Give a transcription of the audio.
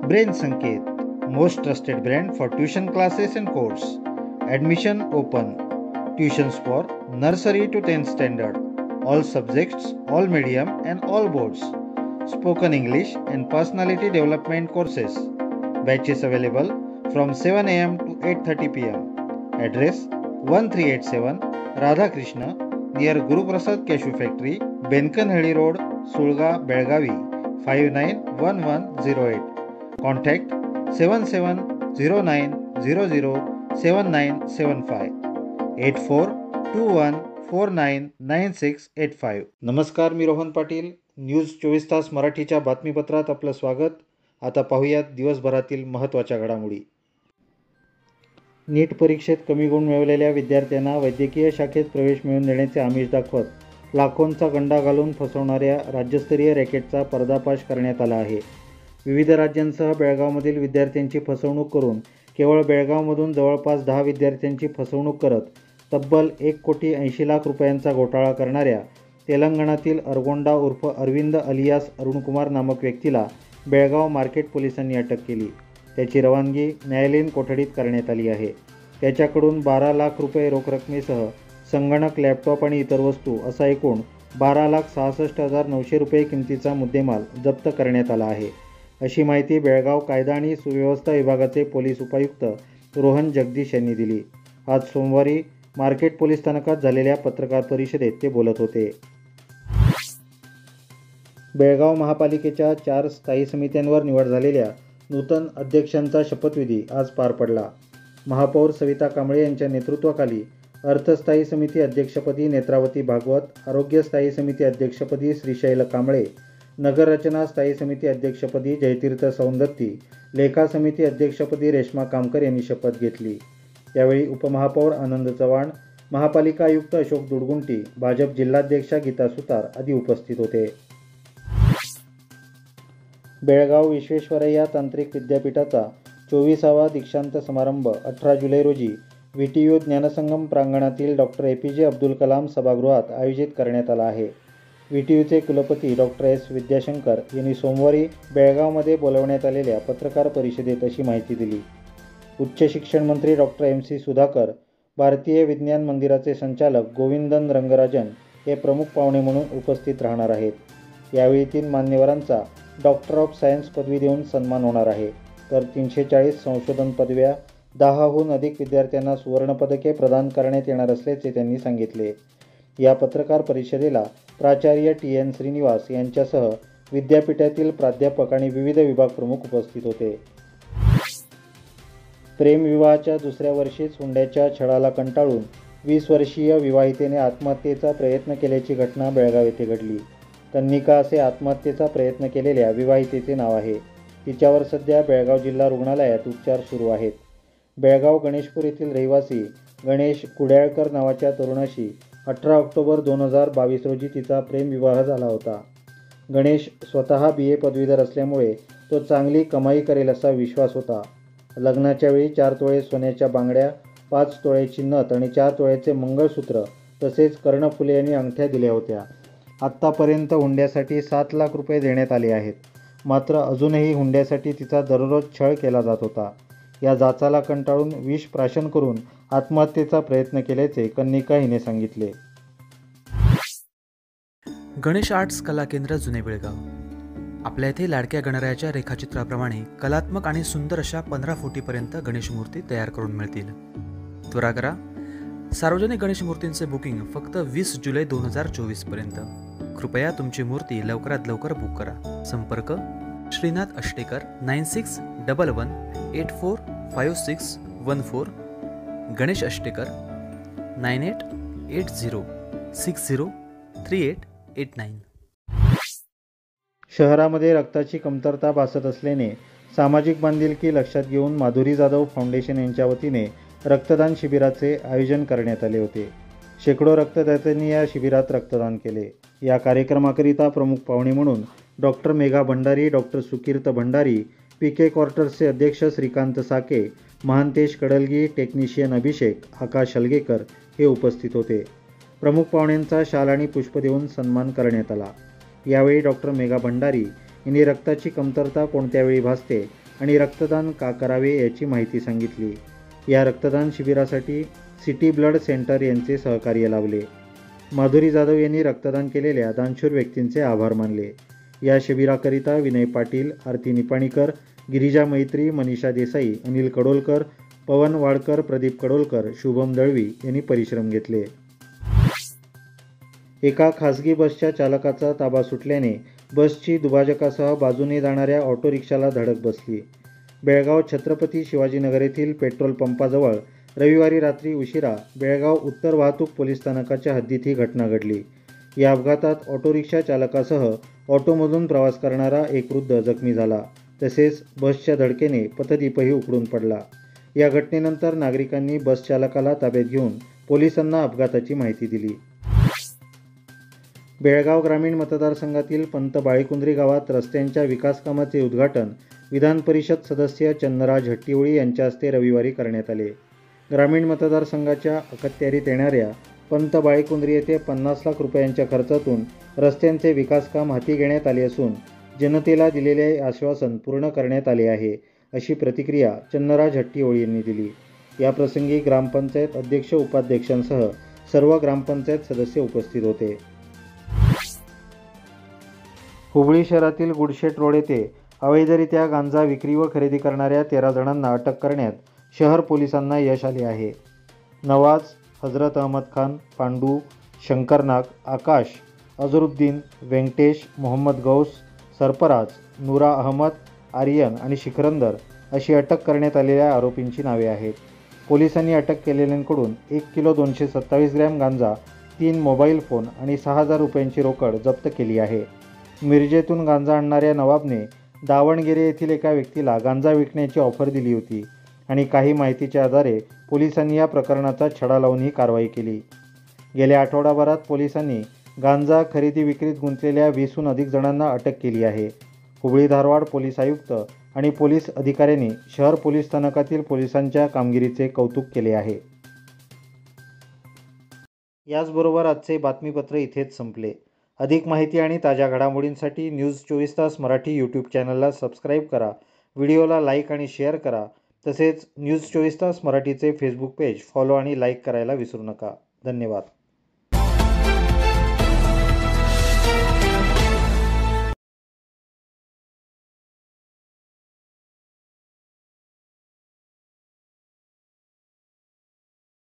Brain Sanket, most trusted brand for tuition classes and course. Admission open. Tuitions for nursery to 10th standard. All subjects, all medium and all boards. Spoken English and personality development courses. Batches available from 7 am to 8:30 pm. Address 1387 Radhakrishna near Guru Prasad Cashew Factory, Benkanhಳ್ಳಿ Road, Sulga, Belgavi 591108. Contact 7709007975 8421499685. नमस्कार, मी Rohan Patil. News 24 तास मराठीच्या बातमीपत्रात आपलं स्वागत. आता पाहूयात दिवसभरातील महत्त्वाच्या घडामोडी. नीट परीक्षेत कमी गुण मिळवलेल्या विद्यार्थ्यांना वैद्यकीय शाखेत प्रवेश मिळवून देण्याचे आमिष दाखवत लाखोंचा गंडा घालून फसवणाऱ्या राज्यस्तरीय रॅकेटचा पर्दाफाश करण्यात आला आहे. विविध राज्यांसह बेळगावमधील विद्यार्थ्यांची फसवणूक करून केवळ बेळगावमधून जवळपास 10 विद्यार्थ्यांची फसवणूक करत तब्बल 1,80,00,000 रुपयांचा घोटाळा करणाऱ्या तेलंगणातील अरगोंडा उर्फ अरविंद अलियास अरुणकुमार नामक व्यक्तीला बेळगाव मार्केट पोलिसांनी अटक केली. त्याची रवानगी न्यायालयीन कोठडीत करण्यात आली आहे. त्याच्याकडून 12 लाख रुपये रोख रकमेसह संगणक, लॅपटॉप आणि इतर वस्तू असा एकूण 12,66,900 रुपये किमतीचा मुद्देमाल जप्त करण्यात आला आहे, अशी माहिती बेळगाव कायदा आणि सुव्यवस्था विभागाचे पोलीस उपायुक्त रोहन जगदीश यांनी दिली. आज सोमवारी मार्केट पोलीस स्थानकात झालेल्या पत्रकार परिषदेत ते बोलत होते. बेळगाव महापालिकेच्या 4 स्थायी समित्यांवर निवड झालेल्या नूतन अध्यक्षांचा शपथविधी आज पार पडला. महापौर सविता कांबळे यांच्या नेतृत्वाखाली अर्थस्थायी समिती अध्यक्षपदी नेत्रावती भागवत, आरोग्य स्थायी समिती अध्यक्षपदी श्रीशैल कांबळे, नगररचना स्थायी समिती अध्यक्षपदी जयतीर्थ सौंदत्ती, लेखा समिती अध्यक्षपदी रेश्मा कामकर यांनी शपथ घेतली. यावेळी उपमहापौर आनंद चव्हाण, महापालिका आयुक्त अशोक दुडगुंटी, भाजप जिल्हाध्यक्षा गीता सुतार आदी उपस्थित होते. बेळगाव विश्वेश्वरय्या तांत्रिक विद्यापीठाचा 24वा दीक्षांत समारंभ 18 जुलै रोजी VTU ज्ञानसंगम प्रांगणातील डॉक्टर APJ अब्दुल कलाम सभागृहात आयोजित करण्यात आला आहे. VTUचे कुलपती डॉक्टर S विद्याशंकर यांनी सोमवारी बेळगावमध्ये बोलवण्यात आलेल्या पत्रकार परिषदेत अशी माहिती दिली. उच्च शिक्षण मंत्री डॉक्टर MC सुधाकर, भारतीय विज्ञान मंदिराचे संचालक गोविंदन रंगराजन हे प्रमुख पाहुणे म्हणून उपस्थित राहणार आहेत. यावेळी 3 मान्यवरांचा डॉक्टर ऑफ सायन्स पदवी देऊन सन्मान होणार आहे, तर 340 संशोधन पदव्या, 10हून अधिक विद्यार्थ्यांना सुवर्णपदके प्रदान करण्यात येणार असल्याचे त्यांनी सांगितले. या पत्रकार परिषदेला प्राचार्य TN श्रीनिवास यांच्यासह विद्यापीठातील प्राध्यापक आणि विविध विभाग प्रमुख उपस्थित होते. प्रेमविवाहाच्या दुसऱ्या वर्षीच हुंड्याच्या छळाला कंटाळून 20 वर्षीय विवाहितेने आत्महत्येचा प्रयत्न केल्याची घटना बेळगाव येथे घडली. कन्निका असे आत्महत्येचा प्रयत्न केलेल्या विवाहितेचे नाव आहे. तिच्यावर सध्या बेळगाव जिल्हा रुग्णालयात उपचार सुरू आहेत. बेळगाव गणेशपूर येथील रहिवासी गणेश कुड्याळकर नावाच्या तरुणाशी 18 ऑक्टोबर 2022 रोजी तिचा प्रेमविवाह झाला होता. गणेश स्वतः BA पदवीधर असल्यामुळे तो चांगली कमाई करेल असा विश्वास होता. लग्नाच्या वेळी 4 तोळे सोन्याच्या बांगड्या, 5 तोळ्याची नथ आणि 4 तोळ्याचे मंगळसूत्र तसेच कर्णफुले आणि अंगठ्या दिल्या होत्या. आत्तापर्यंत हुंड्यासाठी 7 लाख रुपये देण्यात आले आहेत. मात्र अजूनही हुंड्यासाठी तिचा दररोज छळ केला जात होता. या जाचाला कंटाळून विष प्राशन करून आत्महत्येचा प्रयत्न केल्याचे कन्निका हिने सांगितले. गणेश आर्ट्स कला केंद्र जुने बेळगाव. आपल्या येथे लाडक्या गणरायाच्या रेखाचित्राप्रमाणे कलात्मक आणि सुंदर अशा 15 फुटीपर्यंत गणेश मूर्ती तयार करून मिळतील. त्वरा करा. सार्वजनिक गणेश मूर्तींचे बुकिंग फक्त 20 जुलै 2024 पर्यंत. कृपया तुमची मूर्ती लवकरात लवकर बुक करा. संपर्क श्रीनाथ अष्टेकर 9611845614, गणेश अष्टेकर 9880603889. शहरामध्ये रक्ताची कमतरता भासत असल्याने सामाजिक बांधिलकी लक्षात घेऊन माधुरी जाधव फाउंडेशन यांच्या वतीने रक्तदान शिबिराचे आयोजन करण्यात आले होते. शेकडो रक्तदात्यांनी या शिबिरात रक्तदान केले. या कार्यक्रमाकरिता प्रमुख पाहुणे म्हणून doctor Megha Bhandari, doctor Sukirt Bhandari, PK क्वार्टर्सचे अध्यक्ष श्रीकांत साके, महांतेश कडलगी, टेक्निशियन अभिषेक, आकाश हलगेकर हे उपस्थित होते. प्रमुख पाहुण्यांचा शाल आणि पुष्प देऊन सन्मान करण्यात आला. यावेळी डॉक्टर मेघा भंडारी यांनी रक्ताची कमतरता कोणत्या वेळी भासते आणि रक्तदान का करावे याची माहिती सांगितली. या रक्तदान शिबिरासाठी सिटी ब्लड सेंटर यांचे सहकार्य लाभले. माधुरी जाधव यांनी रक्तदान केलेल्या दानशूर व्यक्तींचे आभार मानले. या शिबिराकरिता विनय पाटील, आरती निपाणीकर, गिरिजा मैत्री, मनीषा देसाई, अनिल कडोलकर, पवन वाडकर, प्रदीप कडोलकर, शुभम दळवी यांनी परिश्रम घेतले. एका खासगी बसच्या चालकाचा ताबा सुटल्याने बसची दुभाजकासह बाजूने जाणाऱ्या ऑटो रिक्षाला धडक बसली. बेळगाव छत्रपती शिवाजीनगर येथील पेट्रोल पंपाजवळ रविवारी रात्री उशिरा बेळगाव उत्तर वाहतूक पोलीस स्थानकाच्या हद्दीत ही घटना घडली. या अपघातात ऑटो रिक्षा चालकासह ऑटोमधून प्रवास करणारा एक वृद्ध जखमी झाला. तसेच बसच्या धडकेने पथदीपही उखडून पडला. या घटनेनंतर नागरिकांनी बस चालकाला ताब्यात घेऊन पोलिसांना अपघाताची माहिती दिली. बेळगाव ग्रामीण मतदारसंघातील पंत बाळीकुंद्री गावात रस्त्यांच्या विकास कामाचे उद्घाटन विधान परिषद सदस्य चन्नराज हट्टीवळी यांच्या हस्ते रविवारी करण्यात आले. ग्रामीण मतदारसंघाच्या अखत्यारीत येणाऱ्या पंत बाळीकुंद्री येथे 50 लाख रुपयांच्या खर्चातून रस्त्यांचे विकास काम हाती घेण्यात आले असून जनतेला दिलेले आश्वासन पूर्ण करण्यात आले आहे, अशी प्रतिक्रिया चन्नराज हट्टीवळी यांनी दिली. याप्रसंगी ग्रामपंचायत अध्यक्ष, उपाध्यक्षांसह सर्व ग्रामपंचायत सदस्य उपस्थित होते. हुबळी शहरातील गुडशेट रोड येथे अवैधरित्या गांजा विक्री व खरेदी करणाऱ्या 13 जणांना अटक करण्यात शहर पोलिसांना यश आले आहे. नवाज, हजरत अहमद खान, पांडू, शंकरनाग, आकाश, अझरुद्दीन, व्यंकटेश, मोहम्मद गौस, सरफराज, नूरा अहमद, आर्यन आणि शिखरंदर अशी अटक करण्यात आलेल्या आरोपींची नावे आहेत. पोलिसांनी अटक केलेल्यांकडून 1 किलो 227 ग्रॅम गांजा, 3 मोबाईल फोन आणि 6,000 रुपयांची रोकड जप्त केली आहे. मिरजेतून गांजा आणणाऱ्या नवाबने दावणगेरे येथील एका व्यक्तीला गांजा विकण्याची ऑफर दिली होती आणि काही माहितीच्या आधारे पोलिसांनी या प्रकरणाचा छडा लावून ही कारवाई केली. गेल्या आठवडाभरात पोलिसांनी गांजा खरेदी विक्रीत गुंतलेल्या 20हून अधिक जणांना अटक केली आहे. हुबळी धारवाड पोलीस आयुक्त आणि पोलीस अधिकाऱ्यांनी शहर पोलीस स्थानकातील पोलिसांच्या कामगिरीचे कौतुक केले आहे. याचबरोबर आजचे बातमीपत्र इथेच संपले. अधिक माहिती आणि ताज्या घडामोडींसाठी न्यूज 24 तास मराठी यूट्यूब चॅनलला सबस्क्राईब करा. व्हिडिओला लाईक आणि शेअर करा. तसेच न्यूज 24 तास मराठीचे फेसबुक पेज फॉलो आणि लाईक करायला विसरू नका. धन्यवाद.